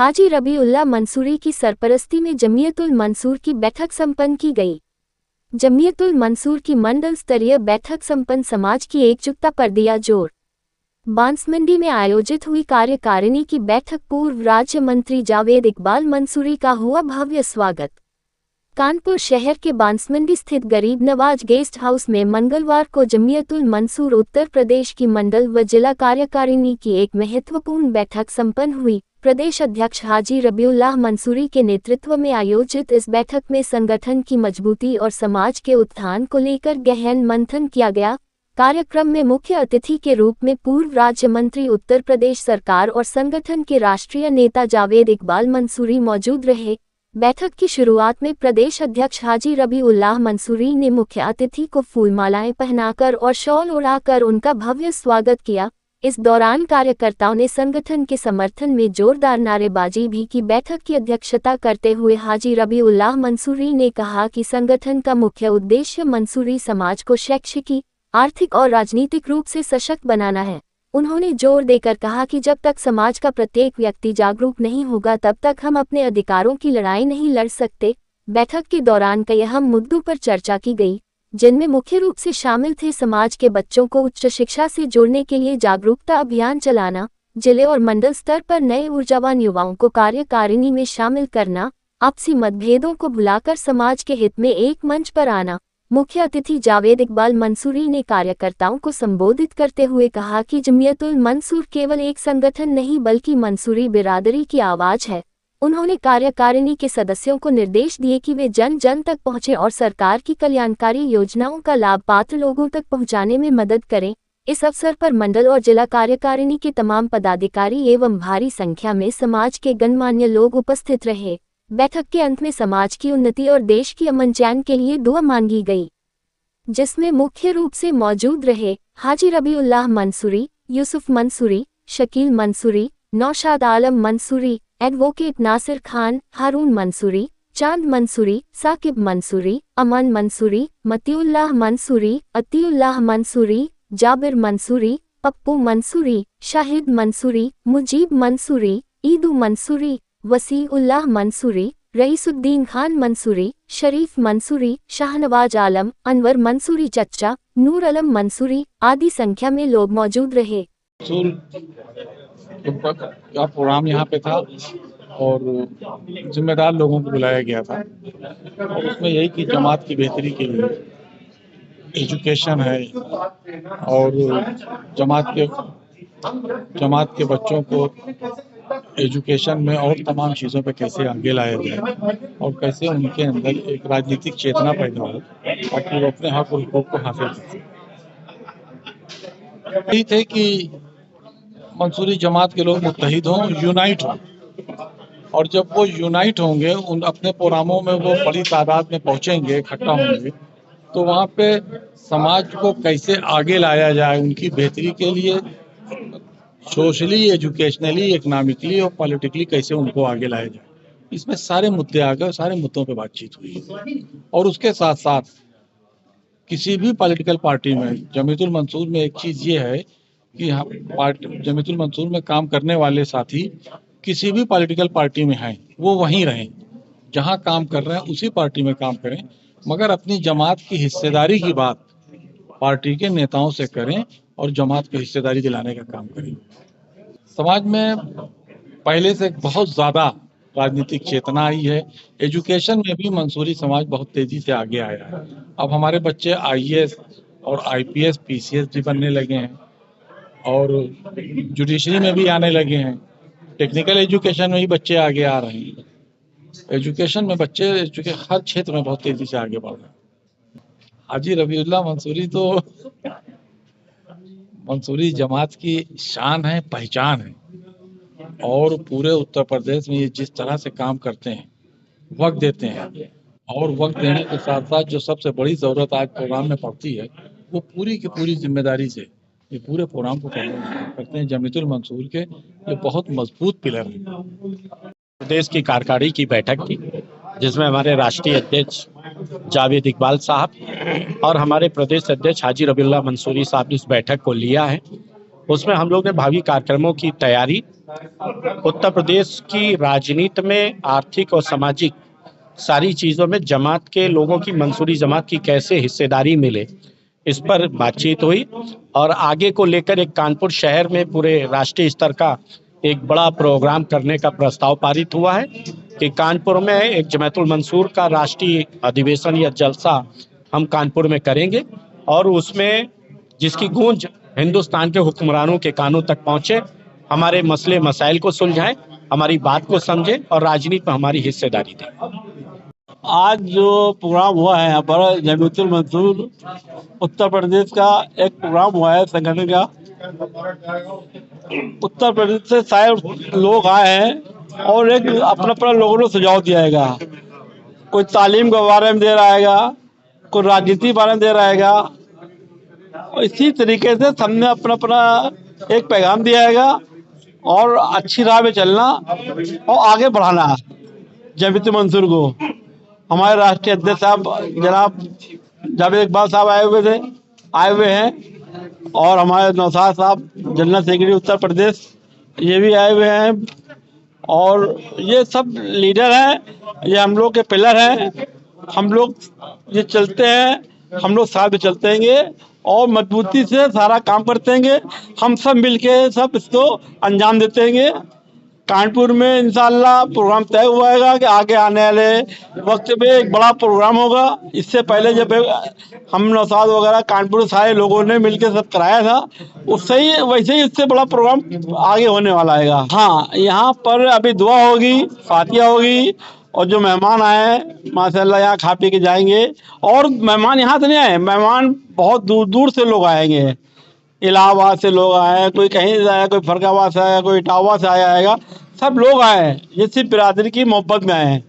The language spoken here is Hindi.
हाजी रबीउल्लाह मंसूरी की सरपरस्ती में जमीयतुल मंसूर की बैठक संपन्न की गई। जमीयतुल मंसूर की मंडल स्तरीय बैठक संपन्न समाज की एकजुटता पर दिया जोर। बांसमंडी में आयोजित हुई कार्यकारिणी की बैठक पूर्व राज्य मंत्री जावेद इकबाल मंसूरी का हुआ भव्य स्वागत। कानपुर शहर के बांसमंडी स्थित गरीब नवाज गेस्ट हाउस में मंगलवार को जमीयतुल मंसूर उत्तर प्रदेश की मंडल व जिला कार्यकारिणी की एक महत्वपूर्ण बैठक संपन्न हुई। प्रदेश अध्यक्ष हाजी रबीउल्लाह मंसूरी के नेतृत्व में आयोजित इस बैठक में संगठन की मजबूती और समाज के उत्थान को लेकर गहन मंथन किया गया। कार्यक्रम में मुख्य अतिथि के रूप में पूर्व राज्य मंत्री उत्तर प्रदेश सरकार और संगठन के राष्ट्रीय नेता जावेद इकबाल मंसूरी मौजूद रहे। बैठक की शुरुआत में प्रदेश अध्यक्ष हाजी रबीउल्लाह मंसूरी ने मुख्य अतिथि को फूलमालाएं पहनाकर और शॉल उड़ाकर उनका भव्य स्वागत किया। इस दौरान कार्यकर्ताओं ने संगठन के समर्थन में जोरदार नारेबाजी भी की। बैठक की अध्यक्षता करते हुए हाजी रबीउल्लाह मंसूरी ने कहा कि संगठन का मुख्य उद्देश्य मंसूरी समाज को शैक्षिक, आर्थिक और राजनीतिक रूप से सशक्त बनाना है। उन्होंने जोर देकर कहा कि जब तक समाज का प्रत्येक व्यक्ति जागरूक नहीं होगा तब तक हम अपने अधिकारों की लड़ाई नहीं लड़ सकते। बैठक के दौरान कई अहम मुद्दों पर चर्चा की गई, जिनमें मुख्य रूप से शामिल थे समाज के बच्चों को उच्च शिक्षा से जोड़ने के लिए जागरूकता अभियान चलाना, जिले और मंडल स्तर पर नए ऊर्जावान युवाओं को कार्यकारिणी में शामिल करना, आपसी मतभेदों को भुलाकर समाज के हित में एक मंच पर आना। मुख्य अतिथि जावेद इकबाल मंसूरी ने कार्यकर्ताओं को संबोधित करते हुए कहा कि जमीयतुल मंसूर केवल एक संगठन नहीं बल्कि मंसूरी बिरादरी की आवाज है। उन्होंने कार्यकारिणी के सदस्यों को निर्देश दिए कि वे जन जन तक पहुंचे और सरकार की कल्याणकारी योजनाओं का लाभ पात्र लोगों तक पहुंचाने में मदद करें। इस अवसर पर मंडल और जिला कार्यकारिणी के तमाम पदाधिकारी एवं भारी संख्या में समाज के गणमान्य लोग उपस्थित रहे। बैठक के अंत में समाज की उन्नति और देश की अमन चैन के लिए दुआ मांगी गई, जिसमें मुख्य रूप से मौजूद रहे हाजी रबीउल्लाह मंसूरी, यूसुफ मंसूरी, शकील मंसूरी, नौशाद आलम मंसूरी, एडवोकेट नासिर खान, हारून मंसूरी, चांद मंसूरी, साकिब मंसूरी, अमन मंसूरी, मतीउल्लाह मंसूरी, अतीउल्लाह मंसूरी, जाबिर मंसूरी, पप्पू मंसूरी, शाहिद मंसूरी, मुजीब मंसूरी, ईदू मंसूरी, वसीउल्लाह मंसूरी, रईसुद्दीन खान मंसूरी, शरीफ मंसूरी, शाहनवाज आलम, अनवर मंसूरी चच्चा, नूर अलम मंसूरी आदि संख्या में लोग मौजूद रहे। का प्रोग्राम यहाँ पे था और जिम्मेदार लोगों को बुलाया गया था और उसमें यही कि जमात की बेहतरी के लिए एजुकेशन है और जमात के बच्चों को एजुकेशन में और तमाम चीज़ों पे कैसे आगे लाया जाए और कैसे उनके अंदर एक राजनीतिक चेतना पैदा हो ताकि वो अपने हक और हुकूक को हासिल कर सकें। यही थे कि मंसूरी जमात के लोग मुत्तहिद हों, यूनाइट हों और जब वो यूनाइट होंगे उन अपने प्रोग्रामों में वो बड़ी तादाद में पहुंचेंगे, इकट्ठा होंगे, तो वहाँ पे समाज को कैसे आगे लाया जाए, उनकी बेहतरी के लिए सोशली, एजुकेशनली, इकोनॉमिकली और पॉलिटिकली कैसे उनको आगे लाया जाए, इसमें सारे मुद्दे आ गए, सारे मुद्दों पे बातचीत हुई। और उसके साथ साथ किसी भी पॉलिटिकल पार्टी में जमीयतुल मंसूर में एक चीज़ ये है कि जमीयतुल मंसूर में काम करने वाले साथी किसी भी पॉलिटिकल पार्टी में हैं वो वहीं रहें, जहां काम कर रहे हैं उसी पार्टी में काम करें, मगर अपनी जमात की हिस्सेदारी की बात पार्टी के नेताओं से करें और जमात को हिस्सेदारी दिलाने का काम करें। समाज में पहले से बहुत ज़्यादा राजनीतिक चेतना आई है। एजुकेशन में भी मंसूरी समाज बहुत तेज़ी से आगे आया है। अब हमारे बच्चे IAS और IPS, PCS भी बनने लगे हैं और जुडिशरी में भी आने लगे हैं। टेक्निकल एजुकेशन में भी बच्चे आगे आ रहे हैं। एजुकेशन में बच्चे हर क्षेत्र में बहुत तेज़ी से आगे बढ़ रहे हैं। हाजी रबीउल्लाह मंसूरी तो मंसूरी जमात की शान है, पहचान है और पूरे उत्तर प्रदेश में ये जिस तरह से काम करते हैं, वक्त देते हैं और वक्त देने के साथ साथ जो सबसे बड़ी ज़रूरत आज प्रोग्राम में पड़ती है वो पूरी की पूरी जिम्मेदारी से ये पूरे प्रोग्राम को करते हैं। जमीयतुल मंसूर के ये बहुत मजबूत पिलर है। प्रदेश की कार्यकारिणी की बैठक थी जिसमें हमारे राष्ट्रीय अध्यक्ष जावेद इकबाल साहब और हमारे प्रदेश अध्यक्ष हाजी रबीउल्लाह मंसूरी साहब ने इस बैठक को लिया है उसमें हम लोग ने भावी कार्यक्रमों की तैयारी, उत्तर प्रदेश की राजनीति में आर्थिक और सामाजिक सारी चीज़ों में जमात के लोगों की, मंसूरी जमात की कैसे हिस्सेदारी मिले, इस पर बातचीत हुई। और आगे को लेकर एक कानपुर शहर में पूरे राष्ट्रीय स्तर का एक बड़ा प्रोग्राम करने का प्रस्ताव पारित हुआ है कि कानपुर में एक जमातुल मंसूर का राष्ट्रीय अधिवेशन या जलसा हम कानपुर में करेंगे, और उसमें जिसकी गूंज हिंदुस्तान के हुक्मरानों के कानों तक पहुंचे, हमारे मसले मसाइल को सुलझाएं, हमारी बात को समझें और राजनीति में हमारी हिस्सेदारी दें। आज जो प्रोग्राम हुआ है यहाँ पर जमीयतुल मंसूर उत्तर प्रदेश का एक प्रोग्राम हुआ है संगठन का। उत्तर प्रदेश से सारे लोग आए हैं और एक अपना अपना लोगों ने सुझाव दिया है। कोई तालीम के बारे में दे रहा है, कोई राजनीति के बारे में दे रहा है, और इसी तरीके से सबने अपना अपना एक पैगाम दिया है और अच्छी राह में चलना और आगे बढ़ाना जमीयतुल मंसूर को। हमारे राष्ट्रीय अध्यक्ष साहब जनाब जावेद इकबाल साहब आए हुए हैं, और हमारे नौशाद साहब जनरल सेक्रेटरी उत्तर प्रदेश ये भी आए हुए हैं, और ये सब लीडर हैं, ये हम लोग के पिलर हैं। हम लोग ये चलते हैं, हम लोग साथ में चलते हैंगे और मजबूती से सारा काम करते हैंगे। हम सब मिलके सब इसको अंजाम देते हैंगे। कानपुर में इंशाल्लाह प्रोग्राम तय हुआ है कि आगे आने वाले वक्त में एक बड़ा प्रोग्राम होगा। इससे पहले जब हम नौशाद वगैरह कानपुर सारे लोगों ने मिलकर सब कराया था, उससे ही वैसे ही इससे बड़ा प्रोग्राम आगे होने वाला है। हाँ, यहाँ पर अभी दुआ होगी, फातिहा होगी, और जो मेहमान आए माशाल्लाह यहाँ खा पी के जाएंगे। और मेहमान यहाँ से नहीं आए, मेहमान बहुत दूर दूर से लोग आएंगे। इलाहाबाद से लोग आए, कोई कहीं से आया, कोई फरकाबाद से आया, कोई इटावा से आया, सब लोग आए हैं। ये सिर्फ बिरादरी की मोहब्बत में आए हैं।